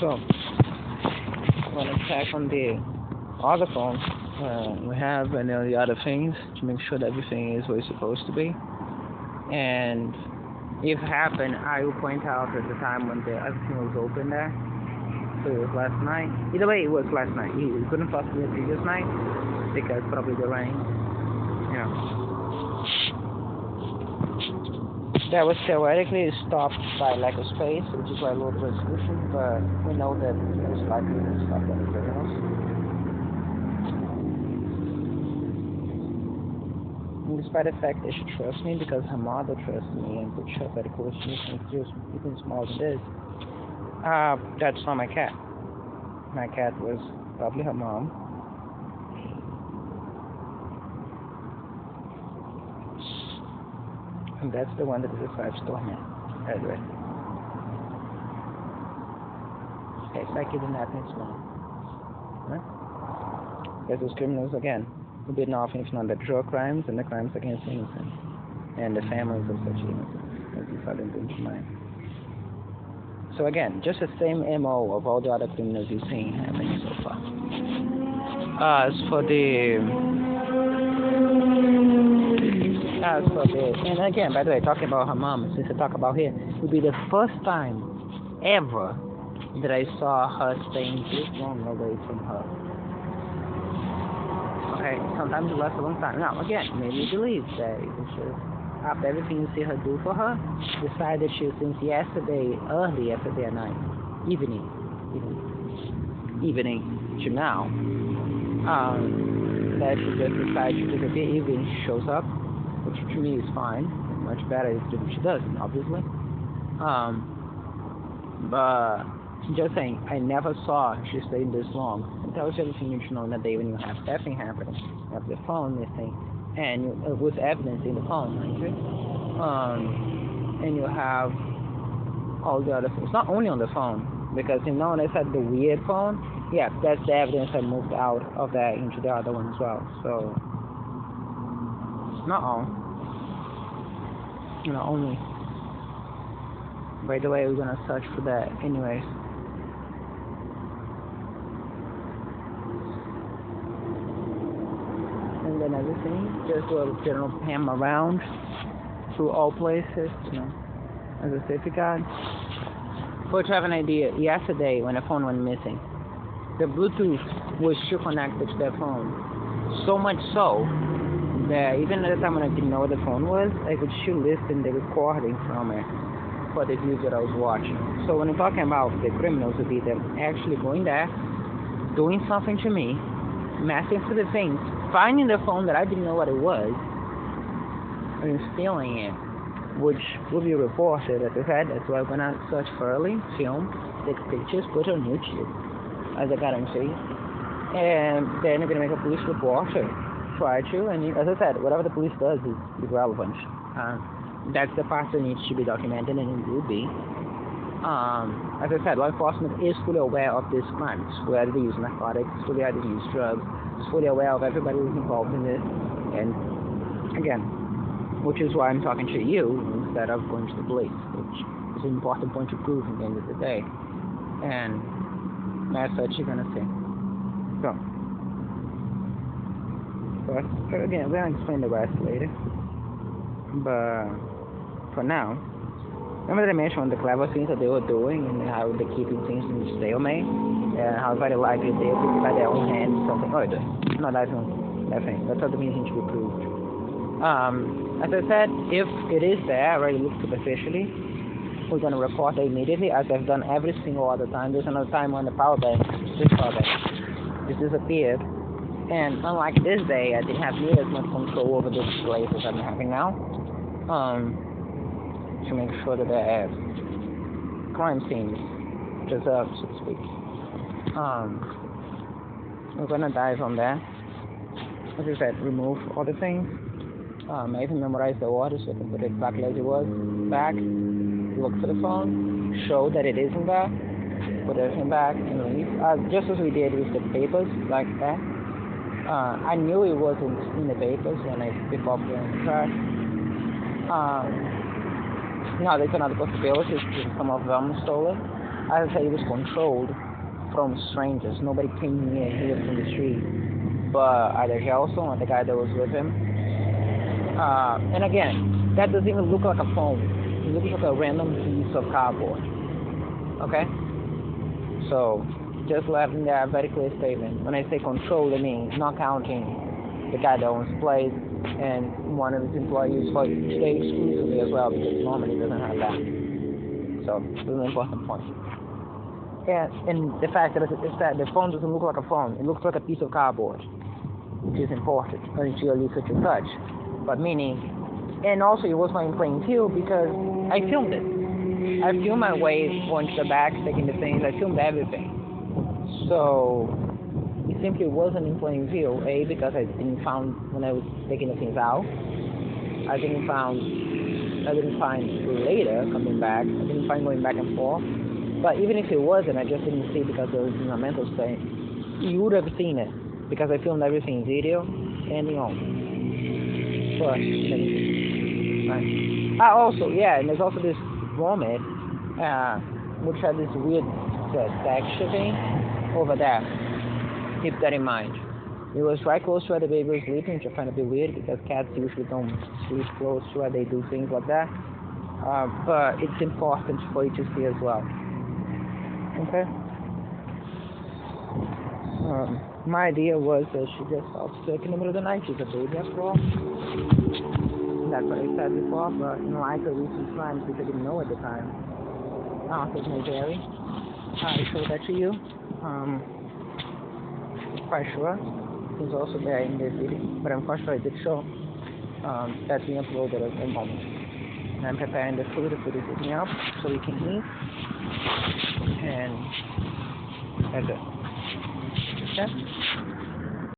So, I'm going to check on the other phone. We have and the other things to make sure that everything is where it's supposed to be. And if it happened, I will point out at the time when everything was open there. So it was last night. Either way, it was last night. It couldn't possibly be the previous night because probably the rain. That was theoretically stopped by lack of space, which is why I lowered the resolution, but we know that most likely it was stopped by the criminals. And despite the fact that she trusts me because her mother trusts me and puts her very close to me, and just even smaller than this, that's not my cat. My cat was probably her mom. And that's the one that decides to torment. Anyway. Okay, it's like it didn't happen as well. Huh? Because those criminals, again, who did nothing if not the drug crimes and the crimes against innocent. And the families of such innocent. As you suddenly bring to mind. So again, just the same MO of all the other criminals you've seen happening so far. As for and again, by the way, talking about her mom, since I talk about here, it would be the first time ever that I saw her staying this long away from her. Okay, sometimes it lasts a long time. Now, again, maybe you believe that it's just after everything you see her do for her, decided she, since early yesterday at night, evening to now, that she just decided to disappear, even she shows up, which to me is fine, much better if she doesn't, obviously. But just saying, I never saw she stayed this long. It tells you everything you should know in the day when you have everything happening. You have the phone missing, and with evidence in the phone, and you have all the other things, not only on the phone, because when I said the weird phone, yeah, that's the evidence that moved out of that into the other one as well. So, not all, only. By the way, we're gonna search for that anyways. And then everything, just do a general ham around through all places, as a safety guard. But to have an idea, yesterday when the phone went missing, the Bluetooth was still connected to that phone. So much so that even at the time when I didn't know what the phone was, I could still listen to the recording from it for the views that I was watching. So when I'm talking about the criminals, would be them actually going there, doing something to me, messing through the things, finding the phone that I didn't know what it was, and stealing it, which will be reported, as I said. That's why I'm gonna search thoroughly, film, take pictures, put it on YouTube, as a guarantee, and then I'm gonna make a police report, try to, and as I said, whatever the police does is irrelevant. That's the part that needs to be documented, and it will be. As I said, law enforcement is fully aware of these crimes, whether they use narcotics, fully aware they use drugs, is fully aware of everybody who's involved in this, and again, which is why I'm talking to you instead of going to the police, which is an important point to prove at the end of the day. And that's what you're gonna see. So, but again, we're gonna explain the rest later. But for now, remember that I mentioned the clever things that they were doing and how they're keeping things in stalemate, and how very likely they will by their own hands something. Oh, no, that's not that thing. That's not the meaning to be proved. As I said, if it is there, already looked superficially, we're going to report it immediately, as I've done every single other time. There's another time when the power bank just disappeared. And unlike this day, I didn't have nearly as much control over this place as I'm having now. To make sure that the crime scenes deserve, so to speak. We're going to dive on that. As I said, remove all the things. I even memorize the order so I can put it exactly as it was. Back, look for the phone, show that it isn't there, put everything back, and leave. Just as we did with the papers, like that. I knew it wasn't in the papers before putting in the trash. Now, there's another possibility, some of them stolen. as I say, it was controlled from strangers. Nobody came near here from the street, but either Gelson or the guy that was with him. And again, that doesn't even look like a phone. It looks like a random piece of cardboard. Okay? So, just letting that very clear statement. When I say control, I mean not counting the guy that owns the place and one of his employees for today exclusively as well, because normally it doesn't have that. So, this is an important point. And the fact that the phone doesn't look like a phone, it looks like a piece of cardboard, which is important until you such a touch. But meaning, and also it was not in plain view because I filmed it. I filmed my way going to the back, taking the things, I filmed everything. So it simply wasn't in plain view, A, because I didn't find when I was taking the things out. I didn't find later coming back. I didn't find going back and forth. But even if it wasn't, I just didn't see because there was in a mental state. You would have seen it because I filmed everything in video and on. Plus, right. Also, yeah, and there's also this vomit, which had this weird texture thing over there. Keep that in mind. It was right close to where the baby was sleeping, which I find a bit weird because cats usually don't sleep close to where they do things like that. But it's important for you to see as well. Okay? My idea was that she just felt sick in the middle of the night. She's a baby after all. That's what I said before, but I could recent crimes which I didn't know at the time. It may vary. I showed that to you. Quite sure. It was also there in this video, but unfortunately I did show that's being uploaded at the moment. And I'm preparing the food is heating up so we can eat. And that's it. Okay?